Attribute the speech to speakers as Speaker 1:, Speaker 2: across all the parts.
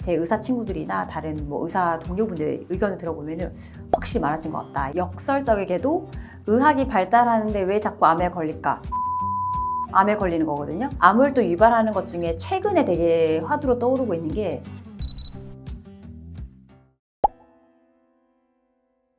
Speaker 1: 제 의사 친구들이나 다른 뭐 의사 동료분들 의견을 들어보면은 확실히 많아진 것 같다. 역설적이게도 의학이 발달하는데 왜 자꾸 암에 걸릴까? 암에 걸리는 거거든요. 암을 또 유발하는 것 중에 최근에 되게 화두로 떠오르고 있는 게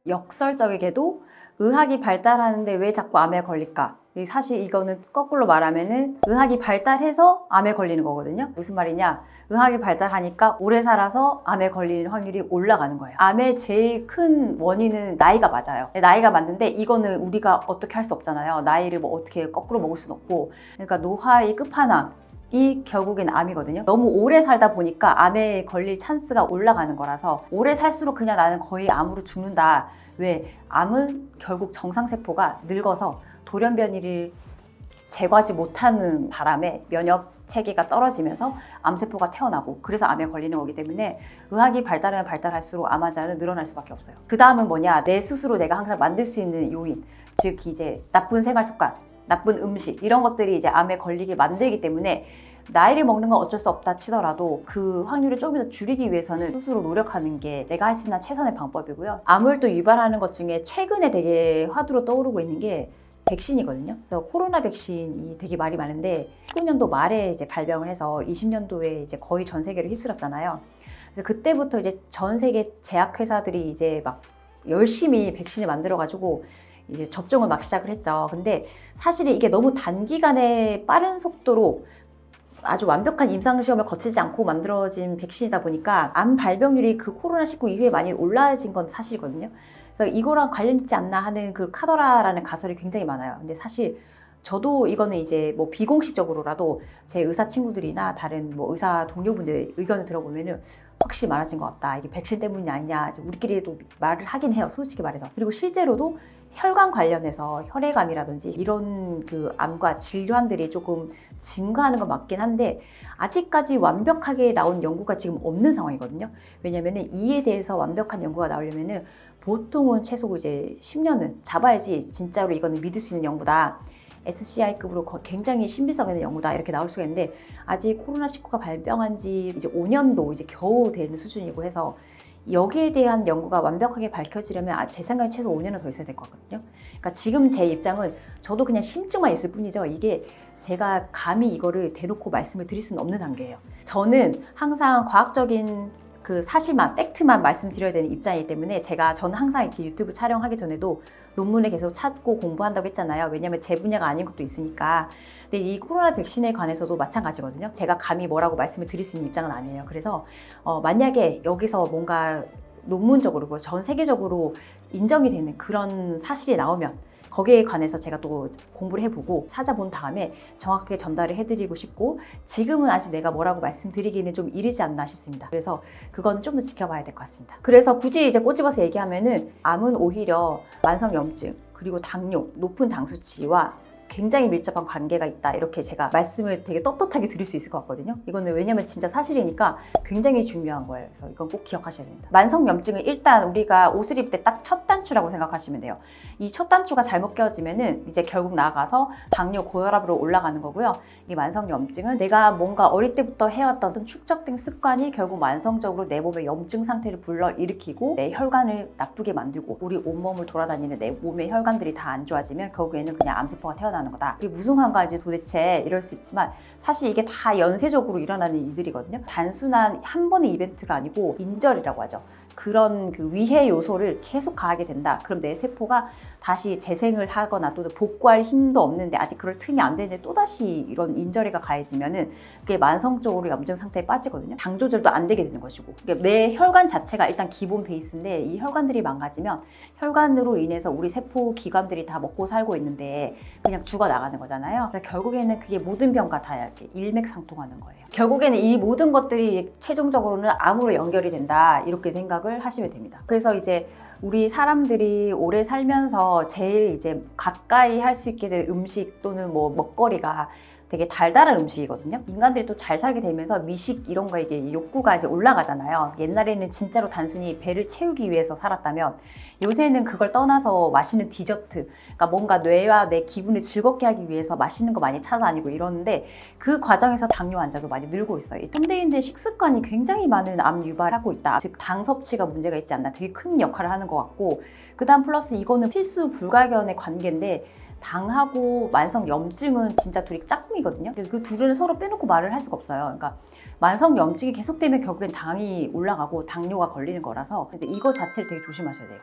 Speaker 1: 역설적이게도 의학이 발달하는데 왜 자꾸 암에 걸릴까? 사실 이거는 거꾸로 말하면은 의학이 발달해서 암에 걸리는 거거든요. 무슨 말이냐? 의학이 발달하니까 오래 살아서 암에 걸리는 확률이 올라가는 거예요. 암의 제일 큰 원인은 나이가 맞아요. 나이가 맞는데 이거는 우리가 어떻게 할 수 없잖아요. 나이를 뭐 어떻게 거꾸로 먹을 수는 없고. 그러니까 노화의 끝판왕. 이 결국엔 암이거든요. 너무 오래 살다 보니까 암에 걸릴 찬스가 올라가는 거라서 오래 살수록 그냥 나는 거의 암으로 죽는다. 왜? 암은 결국 정상세포가 늙어서 돌연변이를 제거하지 못하는 바람에 면역 체계가 떨어지면서 암세포가 태어나고 그래서 암에 걸리는 거기 때문에 의학이 발달하면 발달할수록 암 환자는 늘어날 수밖에 없어요. 그 다음은 뭐냐? 내 스스로 내가 항상 만들 수 있는 요인, 즉 이제 나쁜 생활 습관, 나쁜 음식 이런 것들이 이제 암에 걸리게 만들기 때문에 나이를 먹는 건 어쩔 수 없다 치더라도 그 확률을 조금 더 줄이기 위해서는 스스로 노력하는 게 내가 할 수 있는 최선의 방법이고요. 암을 또 유발하는 것 중에 최근에 되게 화두로 떠오르고 있는 게 백신이거든요. 그래서 코로나 백신이 되게 말이 많은데 19년도 말에 이제 발병을 해서 20년도에 이제 거의 전 세계를 휩쓸었잖아요. 그래서 그때부터 이제 전 세계 제약회사들이 이제 막 열심히 백신을 만들어가지고 이제 접종을 막 시작을 했죠. 근데 사실 이게 너무 단기간에 빠른 속도로 아주 완벽한 임상시험을 거치지 않고 만들어진 백신이다 보니까 암 발병률이 그 코로나19 이후에 많이 올라진 건 사실이거든요. 그래서 이거랑 관련 있지 않나 하는 그 카더라라는 가설이 굉장히 많아요. 근데 사실 저도 이거는 이제 뭐 비공식적으로라도 제 의사 친구들이나 다른 뭐 의사 동료분들 의견을 들어보면은 확실히 많아진 것 같다. 이게 백신 때문이 아니냐. 우리끼리도 말을 하긴 해요. 솔직히 말해서. 그리고 실제로도 혈관 관련해서 혈액암이라든지 이런 그 암과 질환들이 조금 증가하는 건 맞긴 한데 아직까지 완벽하게 나온 연구가 지금 없는 상황이거든요. 왜냐면은 이에 대해서 완벽한 연구가 나오려면은 보통은 최소 이제 10년은 잡아야지 진짜로 이거는 믿을 수 있는 연구다. SCI급으로 굉장히 신비성 있는 연구다 이렇게 나올 수가 있는데 아직 코로나19가 발병한 지 이제 5년도 이제 겨우 되는 수준이고 해서 여기에 대한 연구가 완벽하게 밝혀지려면 제 생각에 최소 5년은 더 있어야 될 것 같거든요. 그러니까 지금 제 입장은 저도 그냥 심증만 있을 뿐이죠. 이게 제가 감히 이거를 대놓고 말씀을 드릴 수는 없는 단계예요. 저는 항상 과학적인 그 사실만, 팩트만 말씀드려야 되는 입장이기 때문에 저는 항상 이렇게 유튜브 촬영하기 전에도 논문을 계속 찾고 공부한다고 했잖아요. 왜냐면 제 분야가 아닌 것도 있으니까. 근데 이 코로나 백신에 관해서도 마찬가지거든요. 제가 감히 뭐라고 말씀을 드릴 수 있는 입장은 아니에요. 그래서 만약에 여기서 뭔가 논문적으로 전 세계적으로 인정이 되는 그런 사실이 나오면 거기에 관해서 제가 또 공부를 해보고 찾아본 다음에 정확하게 전달을 해드리고 싶고 지금은 아직 내가 뭐라고 말씀드리기는 좀 이르지 않나 싶습니다. 그래서 그건 좀 더 지켜봐야 될 것 같습니다. 그래서 굳이 이제 꼬집어서 얘기하면은 암은 오히려 만성염증 그리고 당뇨, 높은 당 수치와 굉장히 밀접한 관계가 있다 이렇게 제가 말씀을 되게 떳떳하게 드릴 수 있을 것 같거든요. 이거는 왜냐면 진짜 사실이니까 굉장히 중요한 거예요. 그래서 이건 꼭 기억하셔야 됩니다. 만성염증은 일단 우리가 옷을 입을 때 딱 첫 단추라고 생각하시면 돼요. 이 첫 단추가 잘못 껴지면은 이제 결국 나아가서 당뇨, 고혈압으로 올라가는 거고요. 이 만성염증은 내가 뭔가 어릴 때부터 해왔던 어떤 축적된 습관이 결국 만성적으로 내 몸의 염증 상태를 불러일으키고 내 혈관을 나쁘게 만들고 우리 온몸을 돌아다니는 내 몸의 혈관들이 다 안 좋아지면 결국에는 그냥 암세포가 태어나는 거다. 이게 무슨 상관인지 도대체 이럴 수 있지만 사실 이게 다 연쇄적으로 일어나는 일들이거든요. 단순한 한 번의 이벤트가 아니고 인절이라고 하죠. 그런 그 위해 요소를 계속 가하게 된다. 그럼 내 세포가 다시 재생을 하거나 또는 복구할 힘도 없는데 아직 그럴 틈이 안 되는데 또다시 이런 인절이가 가해지면은 그게 만성적으로 염증 상태에 빠지거든요. 당 조절도 안 되게 되는 것이고. 그러니까 내 혈관 자체가 일단 기본 베이스인데 이 혈관들이 망가지면 혈관으로 인해서 우리 세포 기관들이 다 먹고 살고 있는데 그냥 죽어 나가는 거잖아요. 그러니까 결국에는 그게 모든 병과 다 이렇게 일맥상통하는 거예요. 결국에는 이 모든 것들이 최종적으로는 암으로 연결이 된다 이렇게 생각을 하시면 됩니다. 그래서 이제 우리 사람들이 오래 살면서 제일 이제 가까이 할 수 있게 될 음식 또는 뭐 먹거리가 되게 달달한 음식이거든요. 인간들이 또 잘 살게 되면서 미식 이런 거 이게 욕구가 이제 올라가잖아요. 옛날에는 진짜로 단순히 배를 채우기 위해서 살았다면 요새는 그걸 떠나서 맛있는 디저트, 그러니까 뭔가 뇌와 내 기분을 즐겁게 하기 위해서 맛있는 거 많이 찾아다니고 이러는데 그 과정에서 당뇨 환자도 많이 늘고 있어요. 현대인들 식습관이 굉장히 많은 암 유발하고 있다. 즉 당 섭취가 문제가 있지 않나 되게 큰 역할을 하는 것 같고 그다음 플러스 이거는 필수 불가견의 관계인데 당하고 만성 염증은 진짜 둘이 짝꿍이거든요. 그 둘은 서로 빼놓고 말을 할 수가 없어요. 그러니까 만성 염증이 계속되면 결국엔 당이 올라가고 당뇨가 걸리는 거라서 이거 자체를 되게 조심하셔야 돼요.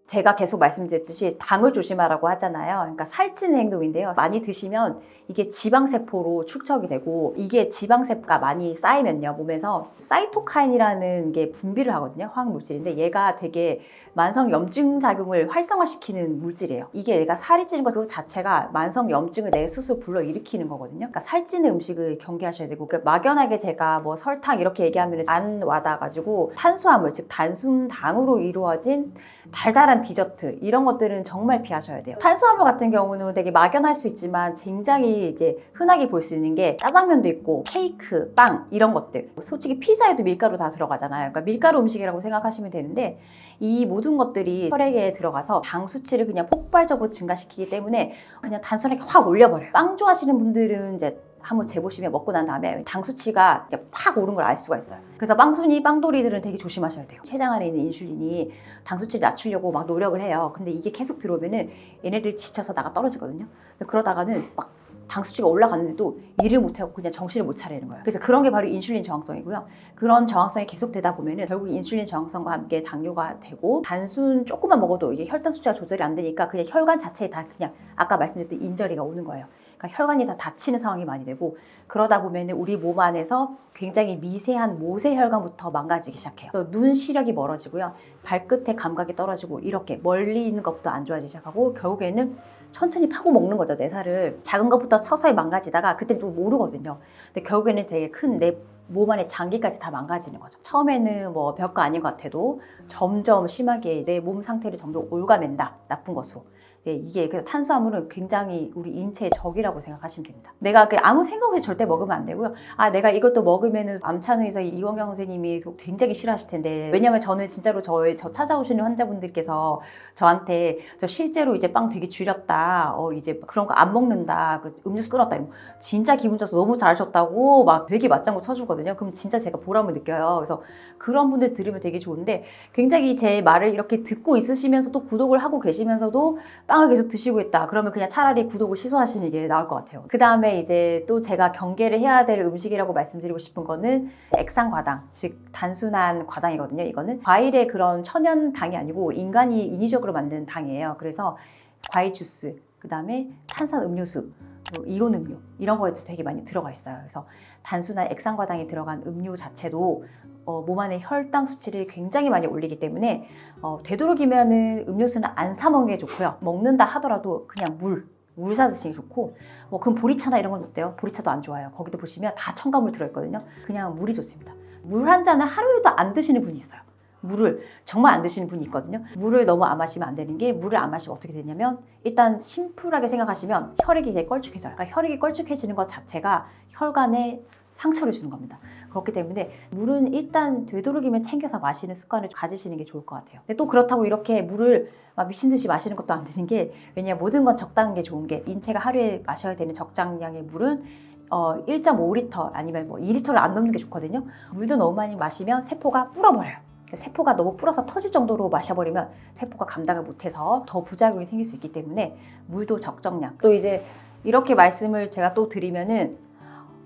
Speaker 1: 제가 계속 말씀드렸듯이 당을 조심하라고 하잖아요. 그러니까 살찌는 행동인데요. 많이 드시면 이게 지방세포로 축적이 되고 이게 지방세포가 많이 쌓이면요. 몸에서 사이토카인이라는 게 분비를 하거든요. 화학물질인데 얘가 되게 만성염증 작용을 활성화시키는 물질이에요. 이게 얘가 살이 찌는 것 자체가 만성염증을 내 스스로 불러일으키는 거거든요. 그러니까 살찌는 음식을 경계하셔야 되고 그러니까 막연하게 제가 뭐 설탕 이렇게 얘기하면 안 와닿아가지고 탄수화물 즉 단순당으로 이루어진 달달한 디저트 이런 것들은 정말 피하셔야 돼요. 탄수화물 같은 경우는 되게 막연할 수 있지만 굉장히 이게 흔하게 볼 수 있는 게 짜장면도 있고 케이크, 빵 이런 것들 솔직히 피자에도 밀가루 다 들어가잖아요. 그러니까 밀가루 음식이라고 생각하시면 되는데 이 모든 것들이 혈액에 들어가서 당 수치를 그냥 폭발적으로 증가시키기 때문에 그냥 단순하게 확 올려버려요. 빵 좋아하시는 분들은 이제 한번 재보시면 먹고 난 다음에 당 수치가 팍 오른 걸 알 수가 있어요. 그래서 빵순이, 빵돌이들은 되게 조심하셔야 돼요. 췌장 안에 있는 인슐린이 당 수치를 낮추려고 막 노력을 해요. 근데 이게 계속 들어오면은 얘네들 지쳐서 나가 떨어지거든요. 그러다가는 막 당 수치가 올라갔는데도 일을 못하고 그냥 정신을 못 차리는 거예요. 그래서 그런 게 바로 인슐린 저항성이고요. 그런 저항성이 계속 되다 보면은 결국 인슐린 저항성과 함께 당뇨가 되고 단순 조금만 먹어도 이게 혈당 수치가 조절이 안 되니까 그냥 혈관 자체에 다 그냥 아까 말씀드렸던 인저리가 오는 거예요. 그러니까 혈관이 다 닫히는 상황이 많이 되고 그러다 보면 우리 몸 안에서 굉장히 미세한 모세혈관부터 망가지기 시작해요. 눈 시력이 멀어지고요. 발끝의 감각이 떨어지고 이렇게 멀리 있는 것부터 안 좋아지기 시작하고 결국에는 천천히 파고 먹는 거죠. 내 살을 작은 것부터 서서히 망가지다가 그때 또 모르거든요. 근데 결국에는 되게 큰 내 몸 안에 장기까지 다 망가지는 거죠. 처음에는 뭐 별거 아닌 것 같아도 점점 심하게 내 몸 상태를 점점 올가맨다. 나쁜 것으로. 이게 그래서 탄수화물은 굉장히 우리 인체의 적이라고 생각하시면 됩니다. 내가 아무 생각 없이 절대 먹으면 안 되고요. 아 내가 이것도 먹으면은 암찬의사 이원경 선생님이 굉장히 싫어하실 텐데 왜냐면 저는 진짜로 저 찾아오시는 환자분들께서 저한테 저 실제로 이제 빵 되게 줄였다. 이제 그런 거 안 먹는다. 음료수 끊었다. 진짜 기분 좋아서 너무 잘하셨다고 막 되게 맞장구 쳐주거든요. 그럼 진짜 제가 보람을 느껴요. 그래서 그런 분들 들으면 되게 좋은데 굉장히 제 말을 이렇게 듣고 있으시면서도 구독을 하고 계시면서도 빵을 계속 드시고 있다. 그러면 그냥 차라리 구독을 취소하시는 게 나을 것 같아요. 그 다음에 이제 또 제가 경계를 해야 될 음식이라고 말씀드리고 싶은 거는 액상과당, 즉 단순한 과당이거든요. 이거는 과일의 그런 천연당이 아니고 인간이 인위적으로 만든 당이에요. 그래서 과일 주스, 그 다음에 탄산 음료수, 이온 음료 이런 거에도 되게 많이 들어가 있어요. 그래서 단순한 액상과당이 들어간 음료 자체도 몸 안의 혈당 수치를 굉장히 많이 올리기 때문에 되도록이면은 음료수는 안 사 먹는 게 좋고요. 먹는다 하더라도 그냥 물 사 드시는 게 좋고 그럼 보리차나 이런 건 어때요? 보리차도 안 좋아요. 거기도 보시면 다 첨가물 들어있거든요. 그냥 물이 좋습니다. 물 한 잔을 하루에도 안 드시는 분이 있어요. 물을 정말 안 드시는 분이 있거든요. 물을 너무 안 마시면 안 되는 게 물을 안 마시면 어떻게 되냐면 일단 심플하게 생각하시면 혈액이 걸쭉해져요. 그러니까 혈액이 걸쭉해지는 것 자체가 혈관에 상처를 주는 겁니다. 그렇기 때문에 물은 일단 되도록이면 챙겨서 마시는 습관을 가지시는 게 좋을 것 같아요. 근데 또 그렇다고 이렇게 물을 막 미친 듯이 마시는 것도 안 되는 게 왜냐하면 모든 건 적당한 게 좋은 게 인체가 하루에 마셔야 되는 적당량의 물은 1.5리터 아니면 뭐 2리터를 안 넘는 게 좋거든요. 물도 너무 많이 마시면 세포가 불어버려요. 세포가 너무 불어서 터질 정도로 마셔버리면 세포가 감당을 못해서 더 부작용이 생길 수 있기 때문에 물도 적정량. 또 이제 이렇게 말씀을 제가 또 드리면은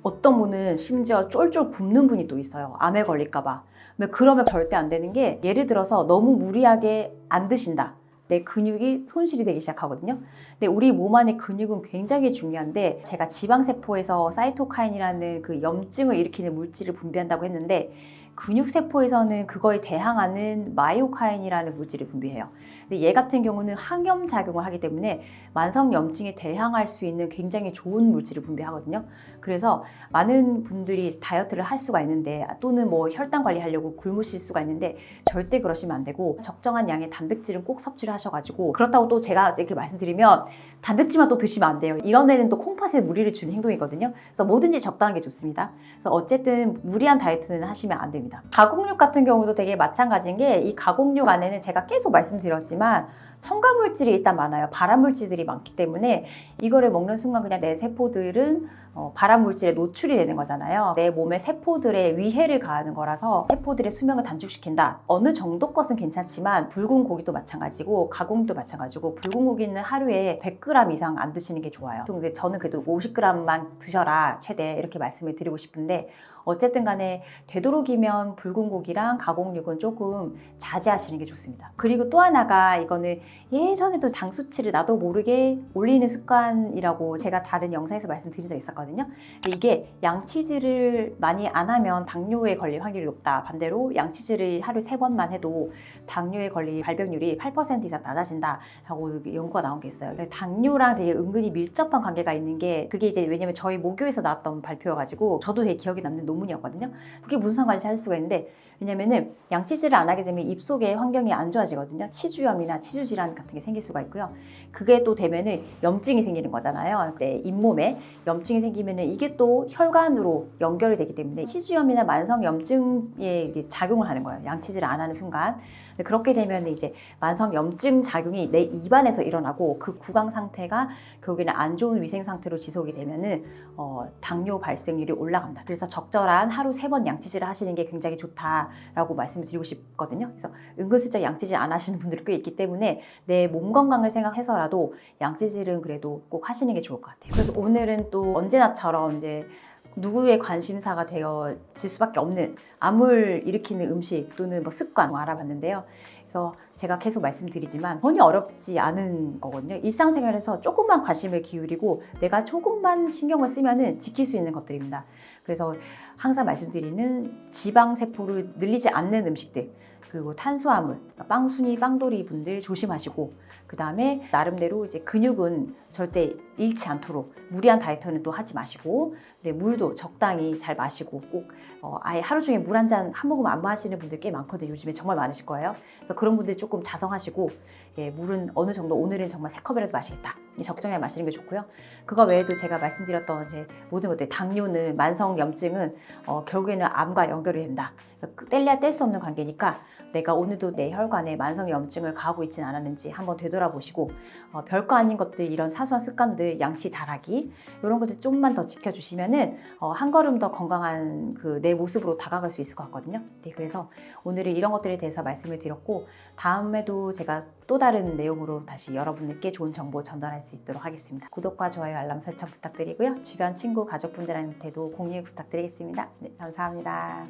Speaker 1: 어떤 분은 심지어 쫄쫄 굶는 분이 또 있어요. 암에 걸릴까봐. 그러면 절대 안 되는 게 예를 들어서 너무 무리하게 안 드신다. 내 근육이 손실이 되기 시작하거든요. 근데 우리 몸 안의 근육은 굉장히 중요한데 제가 지방세포에서 사이토카인이라는 그 염증을 일으키는 물질을 분비한다고 했는데 근육세포에서는 그거에 대항하는 마이오카인이라는 물질을 분비해요. 근데 얘 같은 경우는 항염작용을 하기 때문에 만성염증에 대항할 수 있는 굉장히 좋은 물질을 분비하거든요. 그래서 많은 분들이 다이어트를 할 수가 있는데 또는 뭐 혈당 관리하려고 굶으실 수가 있는데 절대 그러시면 안 되고 적정한 양의 단백질은 꼭 섭취를 하셔가지고 그렇다고 또 제가 이렇게 말씀드리면 단백질만 또 드시면 안 돼요. 이런 데는 또 콩팥에 무리를 주는 행동이거든요. 그래서 뭐든지 적당한 게 좋습니다. 그래서 어쨌든 무리한 다이어트는 하시면 안 됩니다. 가공육 같은 경우도 되게 마찬가지인 게 이 가공육 안에는 제가 계속 말씀드렸지만 첨가물질이 일단 많아요. 발암물질들이 많기 때문에 이거를 먹는 순간 그냥 내 세포들은 발암물질에 노출이 되는 거잖아요. 내 몸의 세포들에 위해를 가하는 거라서 세포들의 수명을 단축시킨다. 어느 정도 것은 괜찮지만 붉은 고기도 마찬가지고 가공도 마찬가지고 붉은 고기는 하루에 100g 이상 안 드시는 게 좋아요. 근데 저는 그래도 50g만 드셔라 최대 이렇게 말씀을 드리고 싶은데 어쨌든 간에 되도록이면 붉은 고기랑 가공육은 조금 자제하시는 게 좋습니다. 그리고 또 하나가 이거는 예전에도 장수치를 나도 모르게 올리는 습관이라고 제가 다른 영상에서 말씀드린 적 있었거든요. 근데 이게 양치질을 많이 안 하면 당뇨에 걸릴 확률이 높다. 반대로 양치질을 하루 3번만 해도 당뇨에 걸릴 발병률이 8% 이상 낮아진다라고 연구가 나온 게 있어요. 당뇨랑 되게 은근히 밀접한 관계가 있는 게 그게 이제 왜냐면 저희 모교에서 나왔던 발표여가지고 저도 되게 기억에 남는 논문이었거든요. 그게 무슨 상관인지 할 수가 있는데 왜냐면은 양치질을 안 하게 되면 입속의 환경이 안 좋아지거든요. 치주염이나 치주질환 같은 게 생길 수가 있고요. 그게 또 되면은 염증이 생기는 거잖아요. 내 잇몸에 염증이 생기면은 이게 또 혈관으로 연결이 되기 때문에 치주염이나 만성 염증에 작용을 하는 거예요. 양치질을 안 하는 순간. 그렇게 되면 이제 만성 염증 작용이 내 입안에서 일어나고 그 구강 상태가 결국에는 안 좋은 위생 상태로 지속이 되면은 당뇨 발생률이 올라간다. 그래서 적절한 하루 3번 양치질을 하시는 게 굉장히 좋다라고 말씀을 드리고 싶거든요. 그래서 은근슬쩍 양치질 안 하시는 분들이 꽤 있기 때문에 내 몸 건강을 생각해서라도 양치질은 그래도 꼭 하시는 게 좋을 것 같아요. 그래서 오늘은 또 언제나처럼 이제 누구의 관심사가 되어질 수밖에 없는 암을 일으키는 음식 또는 뭐 습관 알아봤는데요. 그래서 제가 계속 말씀드리지만 전혀 어렵지 않은 거거든요. 일상생활에서 조금만 관심을 기울이고 내가 조금만 신경을 쓰면은 지킬 수 있는 것들입니다. 그래서 항상 말씀드리는 지방세포를 늘리지 않는 음식들 그리고 탄수화물, 빵순이, 빵돌이 분들 조심하시고 그 다음에 나름대로 이제 근육은 절대 잃지 않도록 무리한 다이어트는 또 하지 마시고 근데 물도 적당히 잘 마시고 꼭 아예 하루 종일 물 한 잔 한 모금 안 마시는 분들 꽤 많거든요. 요즘에 정말 많으실 거예요. 그래서 그런 분들 조금 자성하시고 물은 어느 정도 오늘은 정말 3컵이라도 마시겠다. 적정량 마시는 게 좋고요. 그거 외에도 제가 말씀드렸던 이제 모든 것들 당뇨는 만성 염증은 결국에는 암과 연결이 된다. 뗄래야 뗄 수 없는 관계니까 내가 오늘도 내 혈관에 만성 염증을 가하고 있지는 않았는지 한번 되돌아보시고 별거 아닌 것들 이런 사소한 습관들 양치 잘하기 이런 것들 좀만 더 지켜주시면은 한 걸음 더 건강한 그 내 모습으로 다가갈 수 있을 것 같거든요. 네, 그래서 오늘은 이런 것들에 대해서 말씀을 드렸고 다음에도 제가 또 다른 내용으로 다시 여러분들께 좋은 정보 전달할 수 있도록 하겠습니다. 구독과 좋아요 알람 설정 부탁드리고요. 주변 친구 가족분들한테도 공유 부탁드리겠습니다. 네, 감사합니다.